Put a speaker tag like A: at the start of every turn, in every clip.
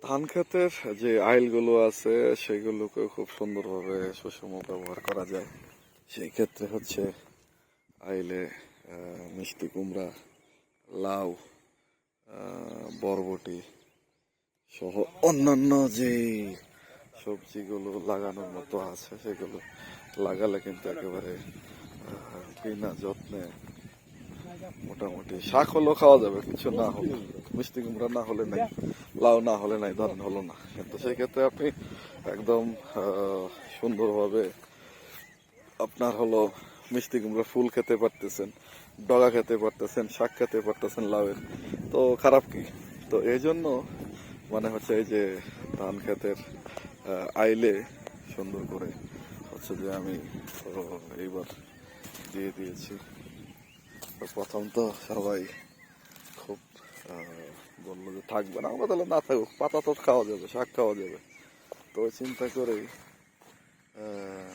A: ধান ক্ষেতের যে আইলগুলো আছে সেগুলোকে খুব সুন্দরভাবে সুষম ব্যবহার করা যায়। সেই ক্ষেত্রে হচ্ছে আইলে মিষ্টি কুমড়া, লাউ, বরবটি সহ অন্যান্য যে সবজিগুলো লাগানোর মতো আছে সেগুলো লাগালে কিন্তু একেবারে বিনা যত্নে মোটামুটি শাক হলেও খাওয়া যাবে, কিছু না হলে মিষ্টি কুমড়া না হলে নাই, লাউ না হলে নাই, ধরেন হলো না, কিন্তু সেই ক্ষেত্রে আপনি একদম সুন্দরভাবে আপনার হলো মিষ্টি কুমড়া ফুল খেতে পারতেছেন, ডগা খেতে পারতেছেন, শাক খেতে পারতেছেন লাউয়ের, তো খারাপ কি? তো এই জন্য মানে হচ্ছে এই যে ধান ক্ষেতের আইলে সুন্দর করে হচ্ছে যে আমি এইবার দিয়ে দিয়েছি। তো প্রথম তো সবাই খুব বললো যে থাকবে না, আমরা তাহলে না থাকুক, পাতা তো খাওয়া যাবে, শাক খাওয়া যাবে। তো ওই চিন্তা করেই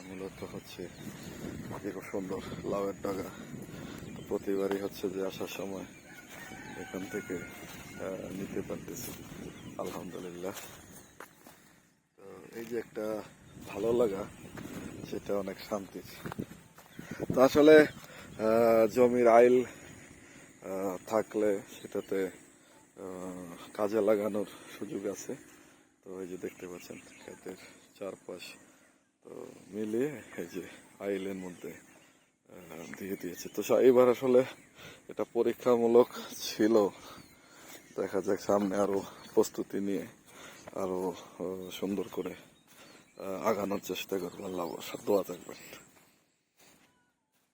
A: মূলত হচ্ছে খুব সুন্দর লাউয়ের ডগা। তো প্রতিবারই হচ্ছে যে আসার সময় এখান থেকে নিতে পারতেছি, আলহামদুলিল্লাহ। তো এই যে একটা ভালো লাগা, সেটা অনেক শান্তির। তো আসলে জমির আইল থাকলে সেটাতে কাজে লাগানোর সুযোগ আছে। তো এই যে দেখতে পাচ্ছেন ক্ষেতের চারপাশ তো মিলিয়ে এই যে আইলের মধ্যে দিয়ে দিয়েছে। তো এবার আসলে এটা পরীক্ষামূলক ছিল, দেখা যাক সামনে আরো প্রস্তুতি নিয়ে আরো সুন্দর করে আগানোর চেষ্টা করবো। আল্লাহ দোয়া থাকবেন।